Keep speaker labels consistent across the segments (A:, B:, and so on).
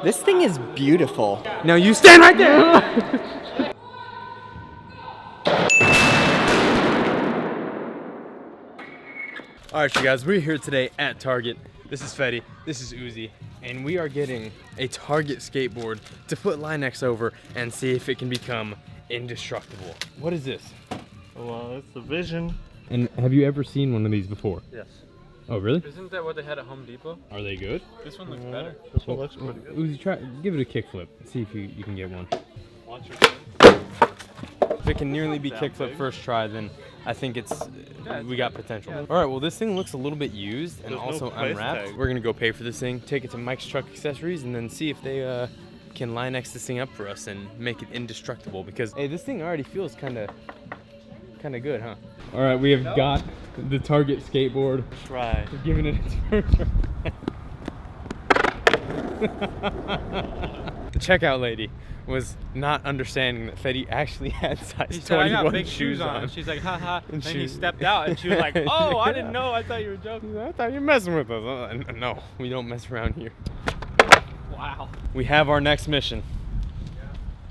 A: This thing is beautiful.
B: Now you stand right there! Alright, you guys, we're here today at Target. This is Fetty, this is Uzi, and we are getting a Target skateboard to put Line-X over and see if it can become indestructible. What is this?
C: Well, it's a Vision.
B: And have you ever seen one of these before?
C: Yes.
B: Oh, really?
D: Isn't that what they had at Home Depot?
B: Are they good?
D: This one looks better.
C: This one looks pretty good.
B: Uzi, give it a kickflip. See if you can get one.
C: Launch your
B: If it can nearly be kickflip first try, then I think we got potential. All right, well, this thing looks a little bit used and
C: There's no
B: also
C: price
B: unwrapped.
C: tag.
B: We're gonna go pay for this thing, take it to Mike's Truck Accessories, and then see if they can Line-X this thing up for us and make it indestructible. Because hey, this thing already feels kind of good, huh? All right, we have got the Target skateboard.
C: try.
B: We're giving it its first try. The checkout lady was not understanding that Fetty actually had size
D: He said, I got
B: 21
D: big shoes on. She's like, haha. And he stepped out and she was like, oh, I didn't know. I thought you were joking.
B: I thought you were messing with us. No, we don't mess around here.
D: Wow.
B: We have our next mission.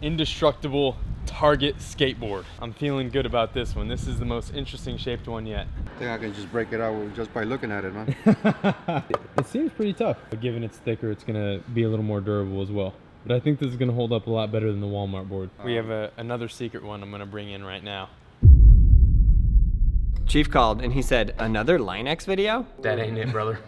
B: Indestructible Target skateboard. I'm feeling good about this one. This is the most interesting shaped one yet.
E: I think I can just break it out just by looking at it, man.
B: It seems pretty tough. But given it's thicker, it's gonna be a little more durable as well. But I think this is gonna hold up a lot better than the Walmart board. We have another secret one I'm gonna bring in right now.
A: Chief called and he said, another Line-X video?
B: That ain't it, brother.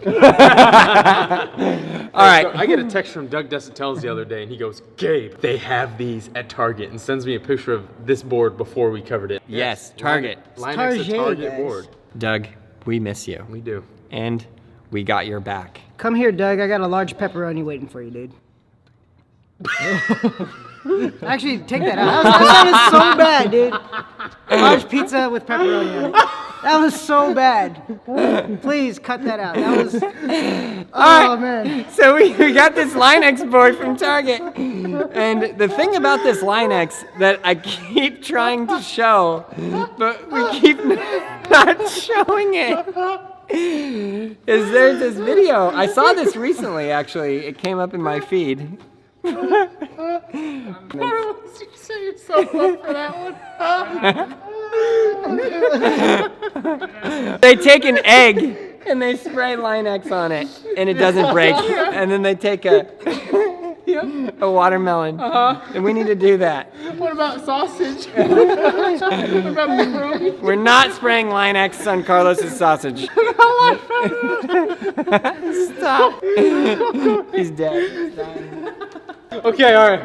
A: All right.
B: I get a text from Doug Desautel's the other day, and he goes, Gabe, they have these at Target, and sends me a picture of this board before we covered it.
A: Yes, Target.
B: Line-X a Target board.
A: Doug, we miss you.
B: We do.
A: And we got your back.
F: Come here, Doug. I got a large pepperoni waiting for you, dude. Actually, take that out. That sounded so bad, dude. Large pizza with pepperoni on it. That was so bad. Please cut that out. That was. Oh, man.
A: So we got this Line-X board from Target. And the thing about this Line-X that I keep trying to show, but we keep not showing it, is there's this video. I saw this recently, actually. It came up in my feed.
B: You set yourself up for that one.
A: They take an egg and they spray Line-X on it and it doesn't break. And then they take a watermelon. And we need to do that.
B: What about sausage? What about pepperoni?
A: We're not spraying Line-X on Carlos's sausage. Stop. He's dead. He's dying.
B: Okay, all right.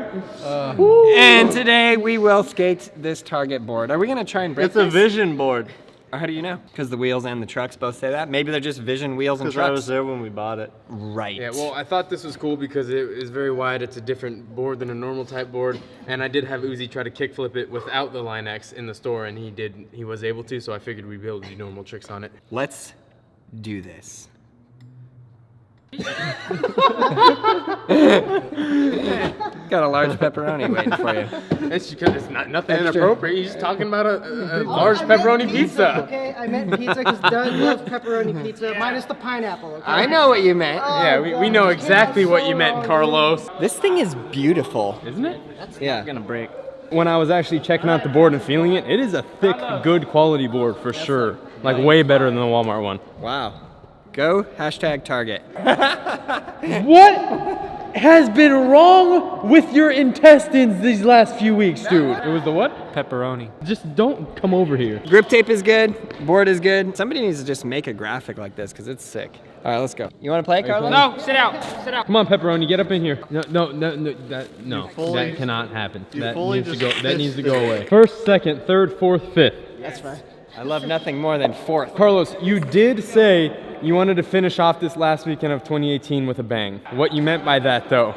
A: And today we will skate this Target board. Are we gonna try and break
C: It's a
A: this?
C: Vision board.
A: How do you know? Because the wheels and the trucks both say that? Maybe they're just Vision wheels and
C: Because I
A: trucks.
C: was there when we bought it.
A: Right.
B: Yeah, well, I thought this was cool because it is very wide. It's a different board than a normal type board. And I did have Uzi try to kickflip it without the Line-X in the store, and he was able to, so I figured we'd be able to do normal tricks on it.
A: Let's do this. Got a large pepperoni waiting for you.
B: It's not nothing inappropriate. He's just talking about a large pepperoni pizza.
F: Okay, I meant pizza because Doug loves pepperoni pizza, minus the pineapple. Okay?
A: I know what you meant.
B: Yeah, we know exactly what you meant, Carlos.
A: This thing is beautiful.
B: Isn't it?
A: Yeah.
C: Gonna break.
B: When I was actually checking out the board and feeling it, it is a thick, good quality board for sure. Like way better than the Walmart one.
A: Wow. Go #Target.
B: What has been wrong with your intestines these last few weeks, dude? It was the what?
D: Pepperoni.
B: Just don't come over here.
A: Grip tape is good. Board is good. Somebody needs to just make a graphic like this because it's sick. All right, let's go. You want to play, Carlos?
D: No, sit out. Sit out.
B: Come on, pepperoni, get up in here. No,
C: fully-
B: that cannot happen.
C: you
B: That
C: fully
B: needs to
C: just
B: go. That needs to go
C: fist
B: away. First, second, third, fourth, fifth.
A: That's fine. I love nothing more than fourth.
B: Carlos, you did say you wanted to finish off this last weekend of 2018 with a bang. What you meant by that, though,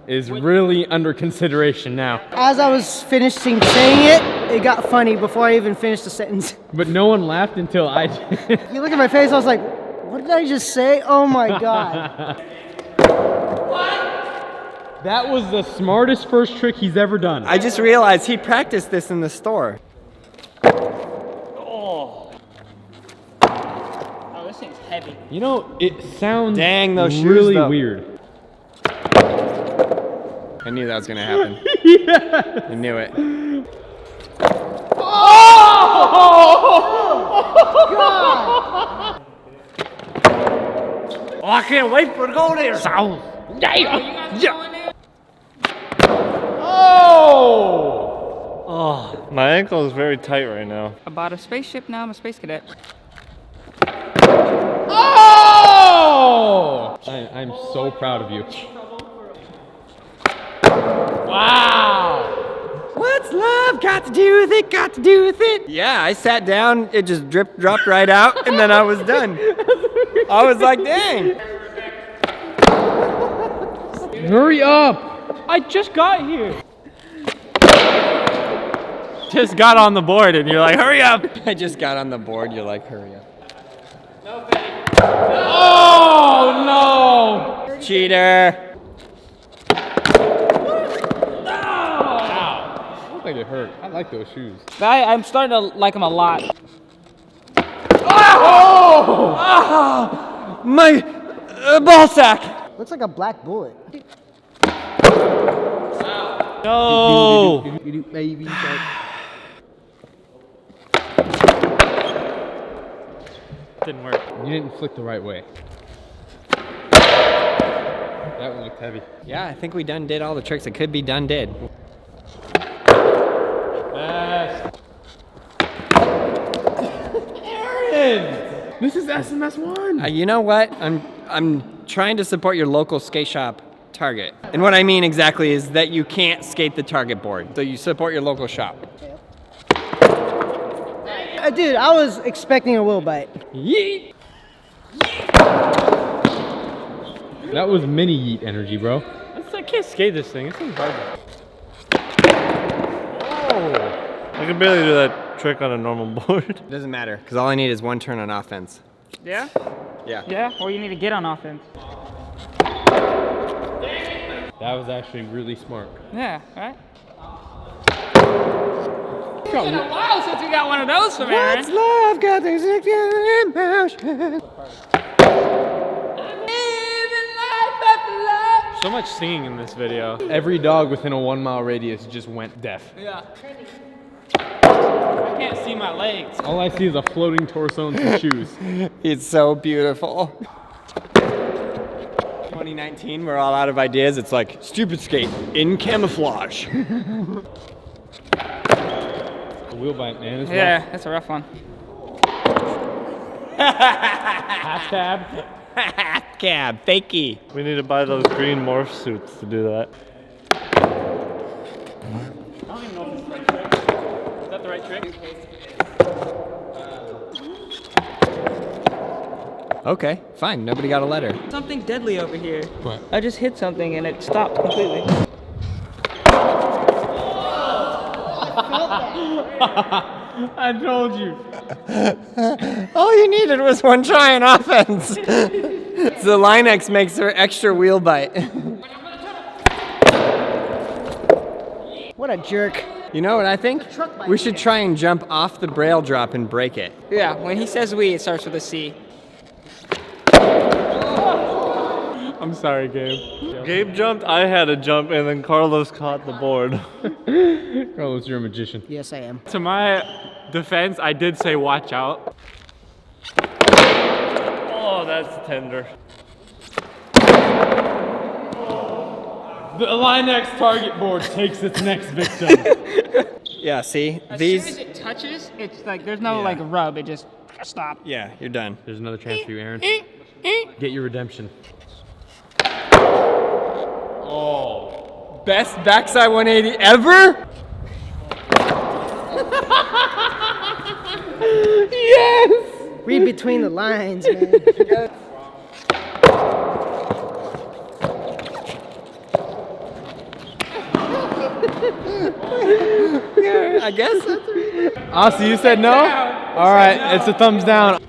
B: is really under consideration now.
F: As I was finishing saying it, it got funny before I even finished the sentence.
B: But no one laughed until I did.
F: You look at my face, I was like, what did I just say? Oh my God.
B: That was the smartest first trick he's ever done.
A: I just realized he practiced this in the store.
D: Oh, this thing's heavy.
B: You know, it sounds
A: Dang, those shoes,
B: really
A: though.
B: weird.
A: I knew that was gonna happen. I knew it.
D: Oh, I can't wait for it to go there. So.
C: Oh, my ankle is very tight right now.
G: I bought a spaceship, now I'm a space cadet.
B: Oh! I'm so proud of you. Wow!
A: What's love got to do with it? Got to do with it? Yeah, I sat down, it just dropped right out, and then I was done. I was like, dang.
B: Hurry up!
D: I just got here. Just got on the board and you're like, hurry up.
A: I just got on the board, you're like, hurry up.
B: Oh no!
A: Cheater.
B: Ow! Looked like it hurt. I like those shoes.
G: I'm starting to like them a lot.
A: Oh! My ball sack.
F: Looks like a black bullet.
D: No. Didn't work.
B: You didn't flick the right way. That one looked heavy.
A: Yeah, I think we done did all the tricks that could be done did.
B: Best. Aaron! This is SMS1.
A: You know what? I'm trying to support your local skate shop Target. And what I mean exactly is that you can't skate the Target board. So you support your local shop.
F: Dude, I was expecting a wheel bite.
B: Yeet! That was mini yeet energy, bro.
D: I can't skate this thing. It's hard.
C: I can barely do that trick on a normal board.
A: It doesn't matter, because all I need is one turn on offense.
G: Yeah?
A: Yeah.
G: Yeah, or you need to get on offense.
B: That was actually really smart.
G: Yeah, right? It's been a while since we got one of those from Aaron.
A: What's love got this emotion?
D: So much singing in this video.
B: Every dog within a 1 mile radius just went deaf.
G: Yeah. I can't see my legs.
B: All I see is a floating torso and some shoes.
A: It's so beautiful. 2019, we're all out of ideas. It's like stupid skate in camouflage.
B: The wheel bite, man. It's
G: Yeah,
B: rough.
G: that's a rough one.
B: Half tab.
A: Cab, fakey.
C: We need to buy those green morph suits to do that.
G: I don't even know if it's the right trick. Is that the right trick?
A: Okay, fine. Nobody got a letter.
G: Something deadly over here.
B: What?
G: I just hit something and it stopped completely.
B: I told you.
A: All you needed was one try on offense. The Linex makes her extra wheel bite.
F: What a jerk.
A: You know what I think? We should try and jump off the Braille drop and break it.
G: Yeah, when he says we, it starts with a C.
B: I'm sorry, Gabe.
C: Gabe jumped, I had to jump, and then Carlos caught the board.
B: Carlos, you're a magician.
F: Yes, I am.
D: To my defense, I did say watch out.
C: Oh, that's tender.
B: The Linex target board takes its next victim.
A: Yeah, see?
G: As
A: These.
G: soon as it touches, it's like there's no
A: Yeah.
G: like rub. It just stop.
A: Yeah, you're done.
B: There's another chance for you, Aaron. Get your redemption.
A: Oh. Best backside 180 ever? Yes!
F: Read between the lines, man.
A: Yeah, I guess that's
B: Aussie, you said no? All right, it's a thumbs down.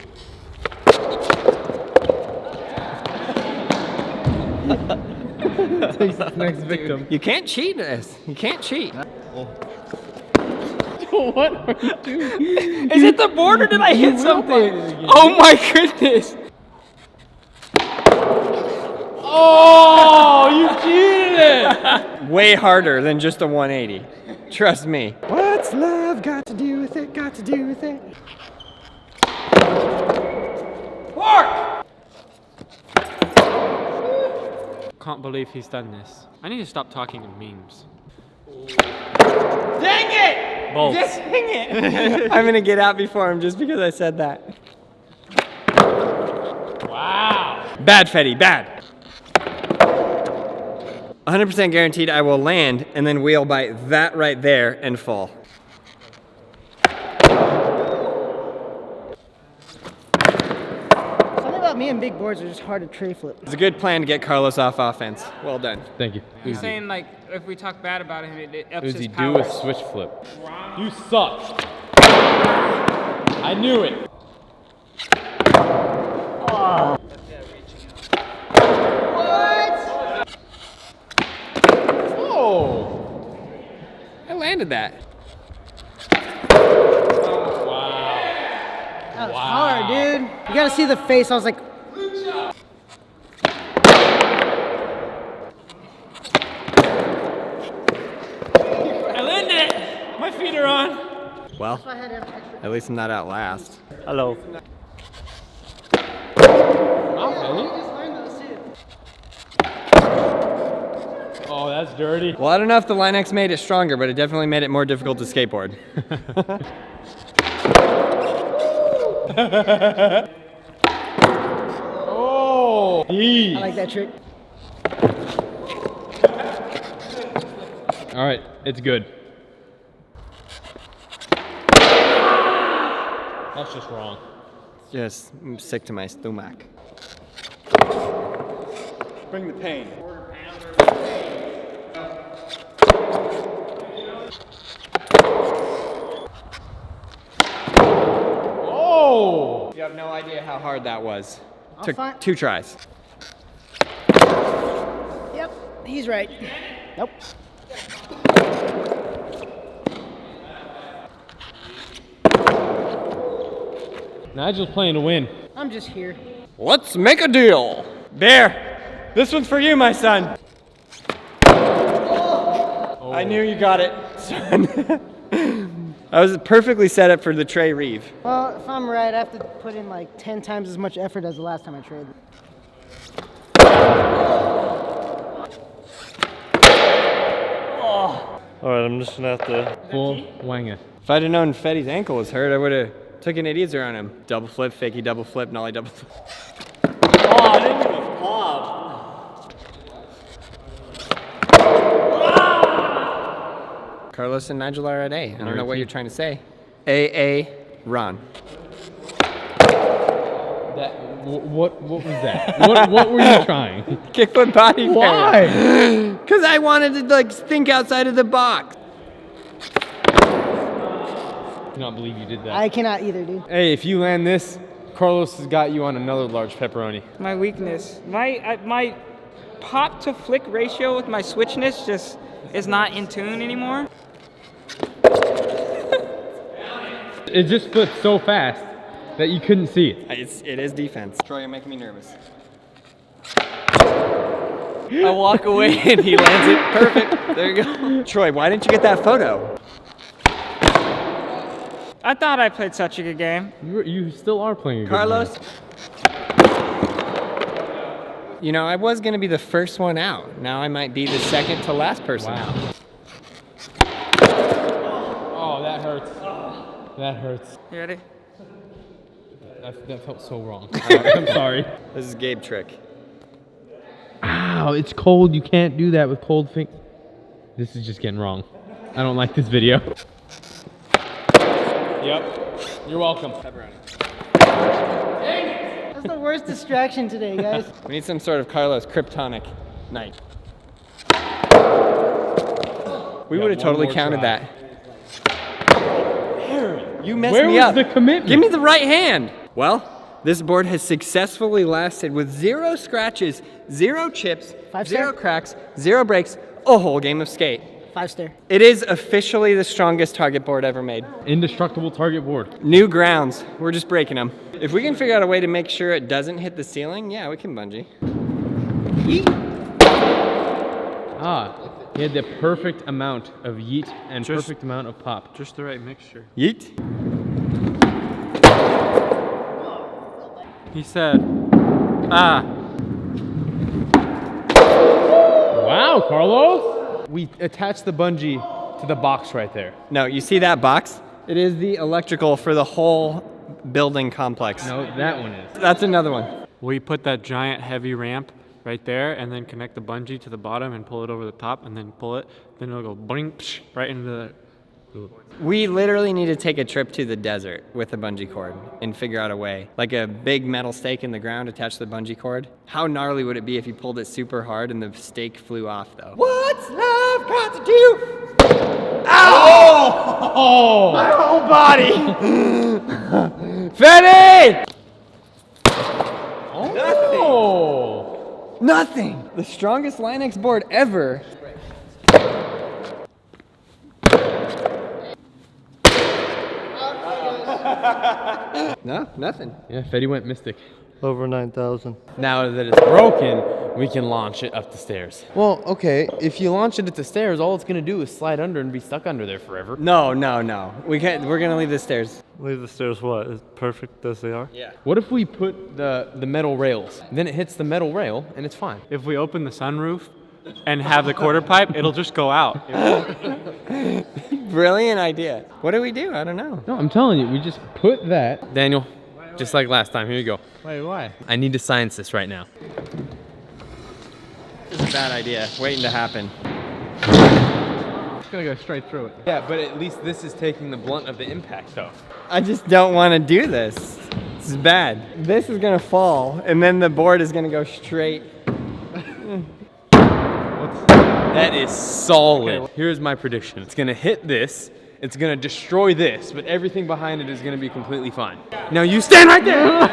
B: Takes its next victim.
A: You can't cheat this. You can't cheat.
B: What are you doing?
G: Is it the board or did I hit something? Oh my goodness!
B: Oh, you cheated it!
A: Way harder than just a 180. Trust me. What's love got to do with it? Got to do with it?
D: Can't believe he's done this. I need to stop talking in memes.
A: Dang it!
D: Bolts.
A: Dang it! I'm gonna get out before him just because I said that.
D: Wow.
A: Bad, Fetty, bad. 100% guaranteed I will land and then wheel by that right there and fall.
F: Something about me and big boards are just hard to tray flip.
A: It's a good plan to get Carlos off offense. Well done.
B: Thank you.
G: He's saying like if we talk bad about him, it ups
B: Uzi,
G: his
B: do
G: power.
B: a switch flip. You suck. I knew it. Oh!
A: I landed that.
F: That was hard, dude. You gotta see the face. I was like,
D: I landed it. My feet are on.
A: Well, at least I'm not out last.
C: Hello.
B: Oh, that's dirty.
A: Well, I don't know if the Line X made it stronger, but it definitely made it more difficult to skateboard.
B: Oh!
F: I like that trick.
B: All right, it's good. That's just wrong.
A: Just I'm sick to my stomach. Bring the pain.
B: Oh!
A: You have no idea how hard that was. Took
F: fine.
A: 2 tries.
F: Yep, he's right. Nope.
B: Nigel's playing to win.
F: I'm just here.
A: Let's make a deal. Bear, this one's for you, my son. I knew you got it, son. I was perfectly set up for the tray reeve.
F: Well, if I'm right, I have to put in like 10 times as much effort as the last time I traded.
C: All right, I'm just gonna have to.
B: Full wanger.
A: If I'd have known Fetty's ankle was hurt, I would have taken it easier on him. Double flip, fakey double flip, nollie double flip.
C: Oh, I didn't even pop.
A: Carlos and Nigel are at A. I don't know what you're trying to say. A, Ron.
B: That, what was that? what were you trying?
A: Kickflip body fair.
B: Why?
A: Because I wanted to like think outside of the box.
B: I cannot believe you did that.
F: I cannot either, dude.
B: Hey, if you land this, Carlos has got you on another large pepperoni.
G: My weakness. My pop to flick ratio with my switchness just is not in tune anymore.
B: It just flipped so fast that you couldn't see it.
A: It is defense. Troy, you're making me nervous.
C: I walk away and he lands it perfect. There you go.
A: Troy, why didn't you get that photo?
G: I thought I played such a good game.
B: You still are playing a good
A: Carlos?
B: game.
A: You know, I was going to be the first one out. Now I might be the second to last person out.
B: Oh, that hurts. That hurts.
G: You ready?
B: That felt so wrong. I'm sorry.
A: This is Gabe trick.
B: Ow, it's cold. You can't do that with cold fingers. This is just getting wrong. I don't like this video. Yep. You're welcome.
F: That's the worst distraction today, guys.
A: We need some sort of Carlos kryptonic night. We would have
B: one
A: totally
B: more
A: counted
B: try.
A: that. You messed
B: Where
A: me
B: was
A: up.
B: the commitment?
A: Give me the right hand. Well, this board has successfully lasted with 0 scratches, 0 chips,
F: 5
A: 0
F: star?
A: cracks, 0 breaks, a whole game of skate.
F: 5-star.
A: It is officially the strongest target board ever made.
B: Indestructible target board.
A: New grounds. We're just breaking them. If we can figure out a way to make sure it doesn't hit the ceiling, yeah, we can bungee.
B: Ah, he had the perfect amount of yeet and
D: Just-
B: perfect amount of pop.
D: Just the right mixture.
A: Yeet.
D: He said, ah.
B: Wow, Carlos! We attached the bungee to the box right there.
A: No, you see that box? It is the electrical for the whole building complex.
B: No, that one is.
A: That's another one.
D: We put that giant heavy ramp right there and then connect the bungee to the bottom and pull it over the top and then pull it. Then it'll go boing, psh, right into the...
A: We literally need to take a trip to the desert with a bungee cord and figure out a way. Like a big metal stake in the ground attached to the bungee cord. How gnarly would it be if you pulled it super hard and the stake flew off though? What's love got to do? Ow! Oh! My whole body! Fetty!
B: Oh!
A: Nothing! The strongest Line-X board ever. No, nothing.
B: Yeah, Fetty went mystic.
C: Over 9,000.
B: Now that it's broken, we can launch it up the stairs. Well, okay, if you launch it at the stairs, all it's gonna do is slide under and be stuck under there forever.
A: No, no, no. We can't. We're gonna leave the stairs.
C: Leave the stairs what? Is perfect as they are?
A: Yeah.
B: What if we put the metal rails? Then it hits the metal rail and it's fine.
D: If we open the sunroof and have the quarter pipe, it'll just go out.
A: Brilliant idea. What do we do? I don't know.
B: No, I'm telling you, we just put that. Daniel, just like last time, here you go.
D: Wait, why?
B: I need to science this right now.
A: It's a bad idea. Waiting to happen.
D: It's gonna go straight through it.
B: Yeah, but at least this is taking the blunt of the impact though.
A: I just don't want to do this. This is bad. This is gonna fall, and then the board is gonna go straight.
B: That is solid. Here's my prediction. It's gonna hit this, it's gonna destroy this, but everything behind it is gonna be completely fine. Now you stand right there!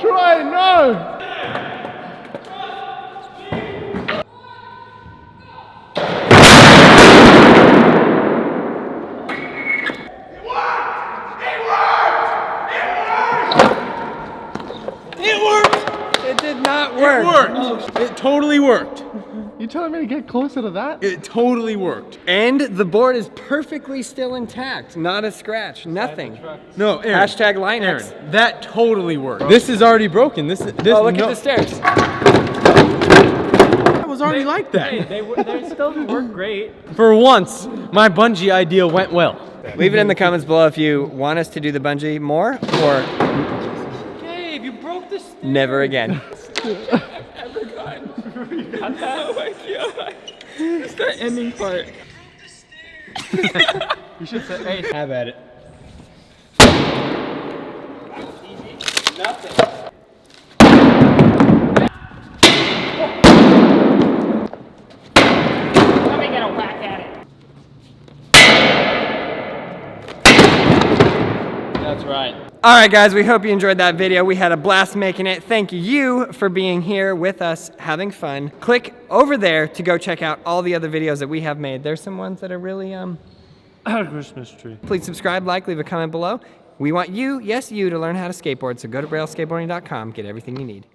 C: Try, no!
A: It did not work.
B: It worked! It totally worked.
C: You telling me to get closer to that?
B: It totally worked.
A: And the board is perfectly still intact. Not a scratch. Nothing.
B: No, Aaron.
A: Hashtag Line-X.
B: Aaron, that totally worked. This is already broken. This
A: Oh, look at the stairs.
B: That was already like that.
D: They still work great.
B: For once, my bungee idea went well.
A: Leave it in the comments below if you want us to do the bungee more or
D: Dave, you broke the stairs.
A: never again.
G: Oh my god. It's the ending part.
D: You should say, hey,
B: Have at it.
G: Let me get a whack at it.
B: That's right.
A: All right, guys, we hope you enjoyed that video. We had a blast making it. Thank you for being here with us, having fun. Click over there to go check out all the other videos that we have made. There's some ones that are really,
C: Christmas tree.
A: Please subscribe, like, leave a comment below. We want you, yes, you, to learn how to skateboard, so go to brailleskateboarding.com, get everything you need.